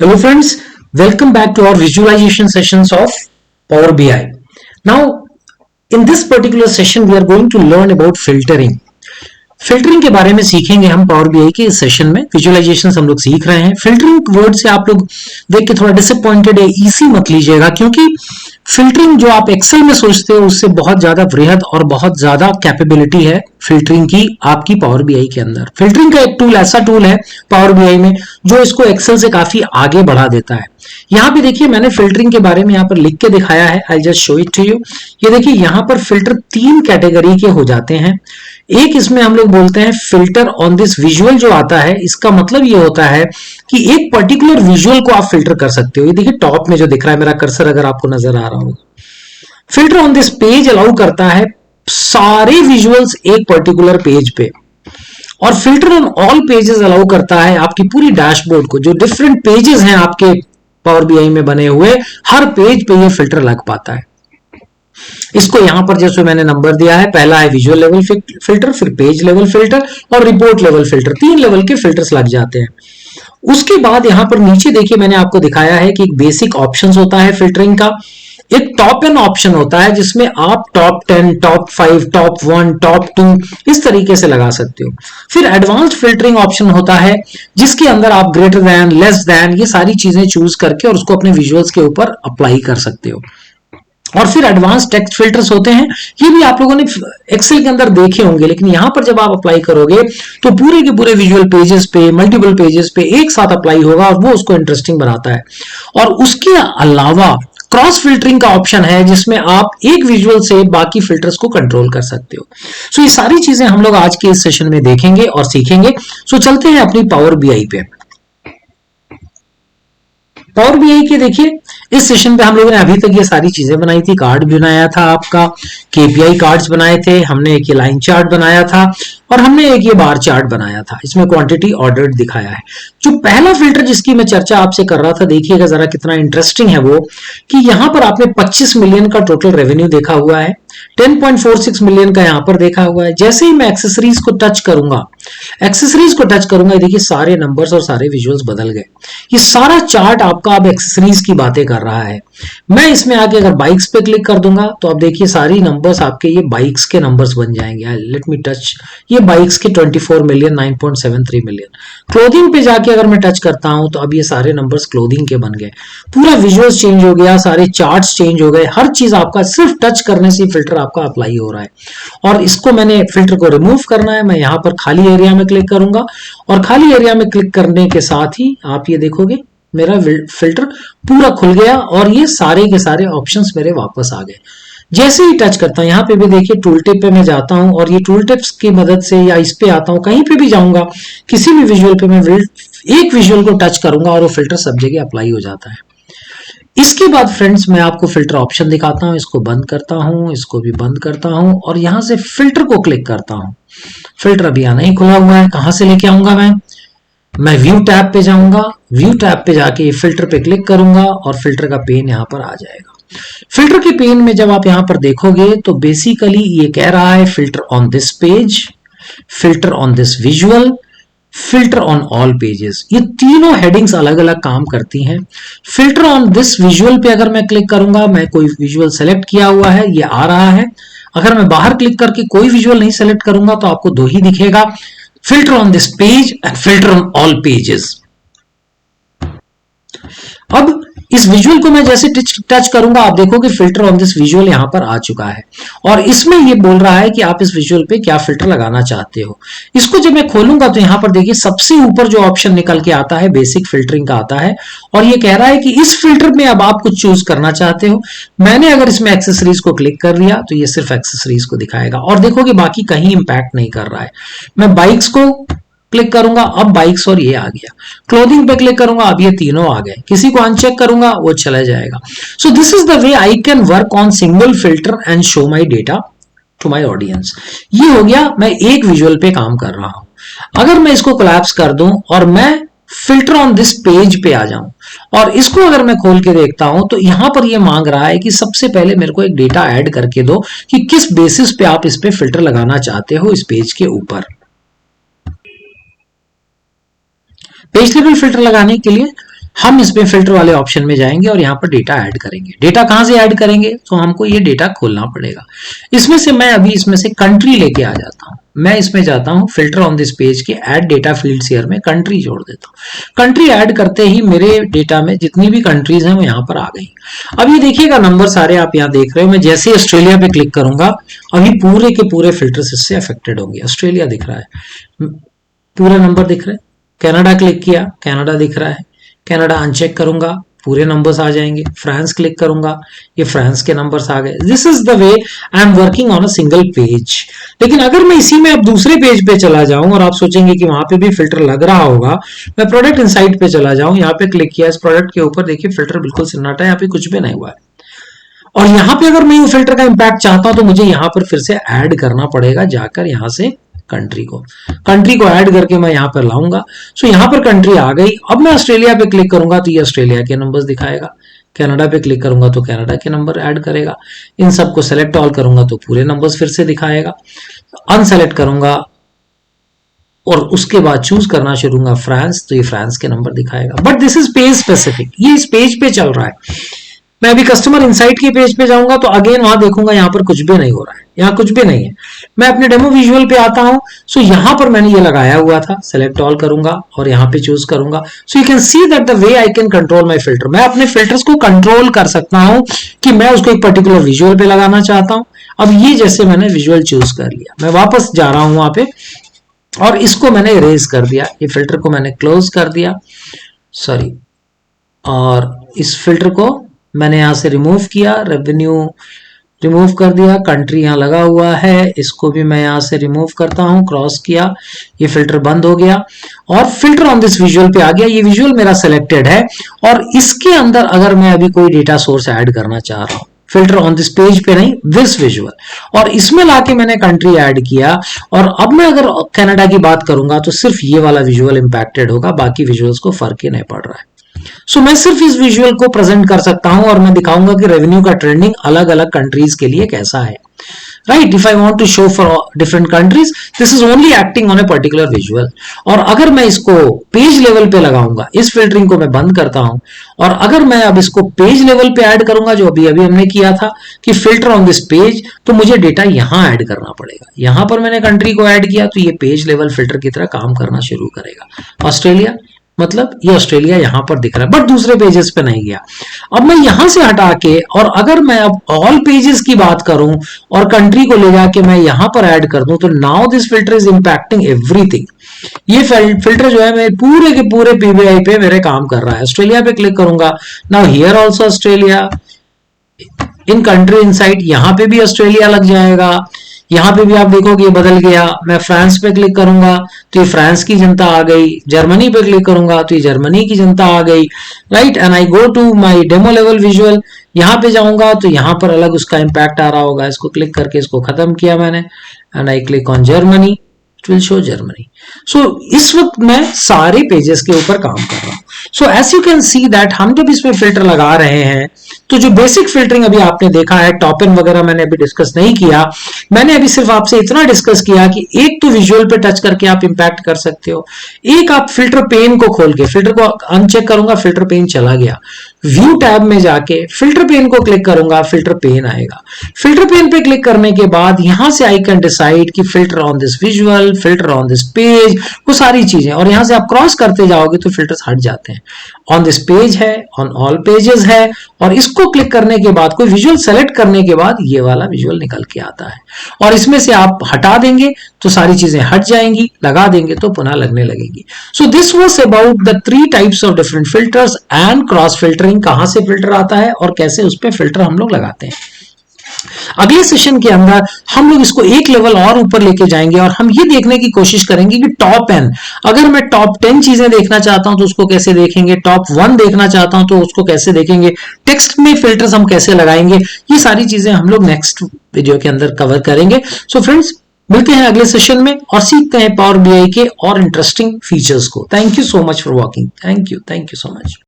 Hello friends, welcome back to our visualization sessions of Power BI. Now, in this particular session, we are going to learn about filtering. Filtering के बारे में सीखेंगे हम power BI के इस session में। Visualisation हम लोग सीख रहे हैं। फिल्टरिंग वर्ड से आप लोग देख के थोड़ा डिसअपॉइंटेड है, इसी मत लीजिएगा, क्योंकि फिल्टरिंग जो आप एक्सेल में सोचते हो उससे बहुत ज्यादा वृहद और बहुत ज्यादा कैपेबिलिटी है फिल्टरिंग की आपकी पावर बीआई के अंदर। फिल्टरिंग का एक टूल ऐसा टूल है पावर बीआई में जो इसको एक्सेल से काफी आगे बढ़ा देता है। यहाँ पे देखिए मैंने फिल्टरिंग के बारे में यहाँ पर लिख के दिखाया है। I just show it to you. ये देखिए यहाँ पर फिल्टर तीन कैटेगरी के हो जाते हैं। एक इसमें हम लोग बोलते हैं फिल्टर ऑन दिस विजुअल। जो आता है इसका मतलब ये होता है कि एक पर्टिकुलर विजुअल को आप फिल्टर कर सकते हो। ये देखिए टॉप में जो दिख रहा है मेरा कर्सर, अगर आपको नजर आ रहा हो, filter on this page allow करता है सारे विजुअल्स एक पर्टिकुलर पेज पे, और filter on all pages allow करता है आपकी पूरी डैशबोर्ड को। जो डिफरेंट पेजेस हैं आपके पावर बीआई में बने हुए, हर पेज पे ये फिल्टर लग पाता है। इसको यहां पर जैसे मैंने नंबर दिया है, पहला है विजुअल लेवल फिल्टर, फिर पेज लेवल फिल्टर और रिपोर्ट लेवल फिल्टर। तीन लेवल के फिल्टर्स लग जाते हैं। उसके बाद यहां पर नीचे देखिए मैंने आपको दिखाया है कि एक बेसिक ऑप्शंस होता है फिल्टरिंग का। एक टॉप एन ऑप्शन होता है जिसमें आप टॉप 10, टॉप 5, टॉप 1, टॉप 2 इस तरीके से लगा सकते हो। फिर एडवांस्ड फिल्टरिंग ऑप्शन होता है जिसके अंदर आप ग्रेटर देन, लेस देन ये सारी चीजें चूज करके और उसको अपने विजुअल्स के ऊपर अप्लाई कर सकते हो। और फिर एडवांस टेक्स्ट फिल्टर्स होते हैं। ये भी आप लोगों ने एक्सेल के अंदर देखे होंगे, लेकिन यहां पर जब आप अप्लाई करोगे तो पूरे के पूरे विजुअल पेजेस पे, मल्टीपल पेजेस पे एक साथ अप्लाई होगा और वो उसको इंटरेस्टिंग बनाता है। और उसके अलावा क्रॉस फिल्टरिंग का ऑप्शन है जिसमें आप एक विजुअल से बाकी फिल्टर्स को कंट्रोल कर सकते हो। सो ये सारी चीजें हम लोग आज के इस सेशन में देखेंगे और सीखेंगे। सो चलते हैं अपनी पावर बीआई पे। पावर बीआई के देखिए इस सेशन पे हम लोगों ने अभी तक ये सारी चीजें बनाई थी। कार्ड बनाया था आपका, केपीआई कार्ड्स बनाए थे हमने, एक ये लाइन चार्ट बनाया था और हमने एक ये बार चार्ट बनाया था। इसमें क्वांटिटी ऑर्डर दिखाया है। जो पहला फिल्टर जिसकी मैं चर्चा आपसे कर रहा था, देखिएगा जरा कितना इंटरेस्टिंग है वो, कि यहां पर आपने 25 मिलियन का टोटल रेवेन्यू देखा हुआ है, 10.46 मिलियन का यहां पर देखा हुआ है। जैसे ही मैं एक्सेसरीज को टच करूंगा, देखिए सारे नंबर्स और सारे विजुअल्स बदल गए। ये सारा चार्ट आपका अब एक्सेसरीज की बातें कर रहा है। मैं इसमें आके अगर बाइक्स पे क्लिक कर दूंगा तो आप देखिए सारी नंबर्स आपके ये बाइक्स के नंबर्स बन जाएंगे। लेट मी टच, ये बाइक्स के 24 मिलियन, 9.73 मिलियन। क्लोथिंग पे जाके अगर मैं टच करता हूं तो अब ये सारे नंबर्स क्लोथिंग के बन गए। पूरा विजुअल्स चेंज हो गया, सारे चार्ट्स चेंज हो गए। हर चीज आपका सिर्फ टच करने से फिल्टर आपका अप्लाई हो रहा है। और इसको मैंने फिल्टर को रिमूव करना है, मैं यहां पर खाली एरिया में क्लिक करूंगा और खाली एरिया में क्लिक करने के साथ ही आप ये देखोगे मेरा फिल्टर पूरा खुल गया और ये सारे के सारे ऑप्शंस मेरे वापस आ गए। जैसे ही टच करता हूं, यहाँ पे भी देखिए टूल टिप पे मैं जाता हूं और ये टूल टिप्स की मदद से या इस पे आता हूं, कहीं पे भी जाऊंगा, किसी भी विजुअल पे मैं एक विजुअल को टच करूंगा और वो फिल्टर सब जगह अप्लाई हो जाता है। इसके बाद फ्रेंड्स मैं आपको फिल्टर ऑप्शन दिखाता हूं। इसको बंद करता हूं, इसको भी बंद करता हूं और यहां से फिल्टर को क्लिक करता हूं। फिल्टर अभी यहां नहीं खुला हुआ है, कहां से लेके आऊंगा मैं व्यू टैब पे जाऊंगा। व्यू टैब पे जाके फिल्टर पे क्लिक करूंगा और फिल्टर का पेन यहां पर आ जाएगा। फिल्टर के पेन में जब आप यहां पर देखोगे तो बेसिकली ये कह रहा है filter on this page, filter on this visual, filter on all pages. ये तीनों हेडिंग्स अलग अलग काम करती हैं। फिल्टर ऑन दिस विजुअल पे अगर मैं क्लिक करूंगा, मैं कोई विजुअल सेलेक्ट किया हुआ है, ये आ रहा है। अगर मैं बाहर क्लिक करके कोई विजुअल नहीं सेलेक्ट करूंगा तो आपको दो ही दिखेगा, filter on this page and filter on all pages. अब इस विजुअल को मैं जैसे टच करूंगा आप देखोगे फिल्टर ऑन दिस विजुअल यहां पर आ चुका है और इसमें ये बोल रहा है कि आप इस विजुअल पे क्या फिल्टर लगाना चाहते हो। इसको जब मैं खोलूंगा तो यहां पर देखिए सबसे ऊपर जो ऑप्शन निकल के आता है बेसिक फिल्टरिंग का आता है और ये कह रहा है कि इस फिल्टर में अब आप कुछ चूज करना चाहते हो। मैंने अगर इसमें एक्सेसरीज को क्लिक कर लिया तो ये सिर्फ एक्सेसरीज को दिखाएगा और देखोगे बाकी कहीं इंपैक्ट नहीं कर रहा है। मैं बाइक्स को क्लिक करूंगा, अब बाइक्स और ये आ गया। क्लोथिंग पे क्लिक करूंगा, अब ये तीनों आ गए। किसी को अनचेक करूंगा वो चला जाएगा। So this is the way I can work on single filter and show my data to my audience. ये हो गया, मैं एक विजुअल पे काम कर रहा हूं। अगर मैं इसको कोलैप्स कर दूं और मैं फिल्टर ऑन दिस पेज पे आ जाऊं और इसको अगर मैं खोल के देखता हूं तो यहां पर ये मांग रहा है कि सबसे पहले मेरे को एक डेटा ऐड करके दो कि किस बेसिस पे आप इस पे फिल्टर लगाना चाहते हो इस पेज के ऊपर। पेज लेवल फिल्टर लगाने के लिए हम इसमें फिल्टर वाले ऑप्शन में जाएंगे और यहाँ पर डेटा ऐड करेंगे। डेटा कहाँ से ऐड करेंगे, तो हमको ये डेटा खोलना पड़ेगा। इसमें से मैं अभी इसमें से कंट्री लेके आ जाता हूँ। मैं इसमें जाता हूँ फिल्टर ऑन दिस पेज के ऐड डेटा फील्ड्स हियर में कंट्री जोड़ देता हूँ। कंट्री ऐड करते ही मेरे डेटा में जितनी भी कंट्रीज हैं वो यहाँ पर आ गई। अब ये देखिएगा नंबर सारे आप यहाँ देख रहे हो। मैं जैसे ऑस्ट्रेलिया पे क्लिक करूंगा अभी पूरे के पूरे फिल्टर्स इससे अफेक्टेड होंगे। ऑस्ट्रेलिया दिख रहा है, पूरे नंबर दिख रहे हैं। कनाडा क्लिक किया, कनाडा दिख रहा है। कनाडा अनचेक करूंगा, पूरे नंबर्स आ जाएंगे। फ्रांस क्लिक करूंगा, ये फ्रांस के नंबर्स आ गए। This is the way I am working on a single page. लेकिन अगर मैं इसी में अब दूसरे पेज पे चला जाऊं और आप सोचेंगे कि वहां पे भी फिल्टर लग रहा होगा, मैं प्रोडक्ट इनसाइट पे चला जाऊं, यहाँ पे क्लिक किया, इस प्रोडक्ट के ऊपर देखिए फिल्टर बिल्कुल सन्नाटा है, यहाँ पे कुछ भी नहीं हुआ है। और यहाँ पे अगर मैं ये फिल्टर का इंपैक्ट चाहता हूं तो मुझे यहाँ पर फिर से ऐड करना पड़ेगा, जाकर यहाँ से कंट्री को ऐड करके मैं यहां पर लाऊंगा। सो यहां पर कंट्री आ गई। अब मैं ऑस्ट्रेलिया पे क्लिक करूंगा तो ये ऑस्ट्रेलिया के नंबर्स दिखाएगा। कनाडा पे क्लिक करूंगा तो कनाडा के नंबर ऐड करेगा। इन सबको सेलेक्ट ऑल करूंगा तो पूरे नंबर्स फिर से दिखाएगा। अनसेलेक्ट करूंगा और उसके बाद चूज करना शुरू करूंगा फ्रांस, तो ये फ्रांस के नंबर दिखाएगा। But this is page specific, ये इस पेज पे चल रहा है। मैं अभी कस्टमर इनसाइट के पेज पे जाऊंगा तो अगेन वहां देखूंगा यहाँ पर कुछ भी नहीं हो रहा है, यहाँ कुछ भी नहीं है। मैं अपने डेमो विजुअल पे आता हूं, सो यहां पर मैंने ये लगाया हुआ था। सेलेक्ट ऑल करूंगा और यहाँ पे चूज करूंगा। So you can see that the way I can control my filter. मैं अपने फिल्टर्स को कंट्रोल कर सकता हूं कि मैं उसको एक पर्टिकुलर विजुअल पे लगाना चाहता हूं। अब ये जैसे मैंने विजुअल चूज कर लिया, मैं वापस जा रहा हूं वहां पे और इसको मैंने इरेज कर दिया। ये फिल्टर को मैंने क्लोज कर दिया, सॉरी, और इस फिल्टर को मैंने यहां से रिमूव किया, रेवेन्यू रिमूव कर दिया। कंट्री यहां लगा हुआ है, इसको भी मैं यहां से रिमूव करता हूं, क्रॉस किया, ये फिल्टर बंद हो गया और फिल्टर ऑन दिस विजुअल पे आ गया। ये विजुअल मेरा सिलेक्टेड है और इसके अंदर अगर मैं अभी कोई डेटा सोर्स ऐड करना चाह रहा हूं, फिल्टर ऑन दिस पेज पे नहीं, दिस विजुअल, और इसमें लाके मैंने कंट्री ऐड किया। और अब मैं अगर कनाडा की बात करूंगा तो सिर्फ ये वाला विजुअल इंपैक्टेड होगा, बाकी विजुअल्स को फर्क ही नहीं पड़ रहा है। सो मैं सिर्फ इस विजुअल को प्रेजेंट कर सकता हूं और मैं दिखाऊंगा कि रेवेन्यू का ट्रेंडिंग अलग अलग कंट्रीज के लिए कैसा है। Right, if I want to show for different countries, this is only acting on a particular visual. और अगर मैं इसको पेज लेवल पे लगाऊंगा, इस फिल्टरिंग को मैं बंद करता हूं और अगर मैं अब इसको पेज लेवल पे ऐड करूंगा, जो अभी अभी हमने किया था कि फिल्टर ऑन दिस पेज, तो मुझे डेटा यहां ऐड करना पड़ेगा। यहां पर मैंने कंट्री को ऐड किया तो ये पेज लेवल फिल्टर की तरह काम करना शुरू करेगा। ऑस्ट्रेलिया, मतलब ये ऑस्ट्रेलिया यहां पर दिख रहा है बट दूसरे पेजेस पे नहीं गया। अब मैं यहां से हटा के और अगर मैं अब ऑल पेजेस की बात करूं और कंट्री को ले जाके मैं यहां पर ऐड कर दूं, तो now this filter is impacting everything. ये फिल्टर जो है मेरे पूरे के पूरे पीबीआई पे मेरे काम कर रहा है। ऑस्ट्रेलिया पे क्लिक करूंगा, now here also Australia, in country inside यहां पे भी ऑस्ट्रेलिया लग जाएगा। यहां पे भी आप देखोगे ये बदल गया। मैं फ्रांस पे क्लिक करूंगा तो ये फ्रांस की जनता आ गई। जर्मनी पे क्लिक करूंगा तो ये जर्मनी की जनता आ गई। Right, and I go to my demo level visual, यहां पे जाऊंगा तो यहां पर अलग उसका इंपैक्ट आ रहा होगा। इसको क्लिक करके इसको खत्म किया मैंने and I click on Germany, it will show Germany. So इस वक्त मैं सारे पेजेस के ऊपर काम कर रहा हूं। So as you can see that हम जब इसमें फिल्टर लगा रहे हैं तो जो बेसिक फिल्टरिंग अभी आपने देखा है, टॉप इन वगैरह मैंने अभी डिस्कस नहीं किया। मैंने अभी सिर्फ आपसे इतना डिस्कस किया कि एक तो विजुअल पे टच करके आप इंपैक्ट कर सकते हो, एक आप फिल्टर पेन को खोल के, फिल्टर को अनचेक करूंगा, फिल्टर पेन चला गया। व्यू टैब में जाके फिल्टर पेन को क्लिक करूंगा, फिल्टर पेन आएगा। फिल्टर पेन पे क्लिक करने के बाद यहां से आई कैन डिसाइड कि filter on this visual, filter on this page, वो सारी चीजें, और यहां से आप क्रॉस करते जाओगे तो फिल्टर्स हट जाते हैं। ऑन दिस पेज है, ऑन ऑल पेजेस है, और इसको क्लिक करने के बाद, कोई विजुअल सेलेक्ट करने के बाद ये वाला विजुअल निकल के आता है। और इसमें से आप हटा देंगे तो सारी चीजें हट जाएंगी, लगा देंगे तो पुनः लगने लगेगी। So this was about the 3 types of different filters and cross filtering, कहां से फिल्टर आता है और कैसे उस पर फिल्टर हम लोग लगाते हैं। अगले सेशन के अंदर हम लोग इसको एक लेवल और ऊपर लेके जाएंगे और हम ये देखने की कोशिश करेंगे कि टॉप एन, अगर मैं टॉप 10 चीजें देखना चाहता हूं तो उसको कैसे देखेंगे, टॉप 1 देखना चाहता हूं तो उसको कैसे देखेंगे, टेक्स्ट में फिल्टर्स हम कैसे लगाएंगे, ये सारी चीजें हम लोग नेक्स्ट वीडियो के अंदर कवर करेंगे। सो फ्रेंड्स, मिलते हैं अगले सेशन में और सीखते हैं पावर बीआई के और इंटरेस्टिंग फीचर्स को। Thank you so much for watching. Thank you so much.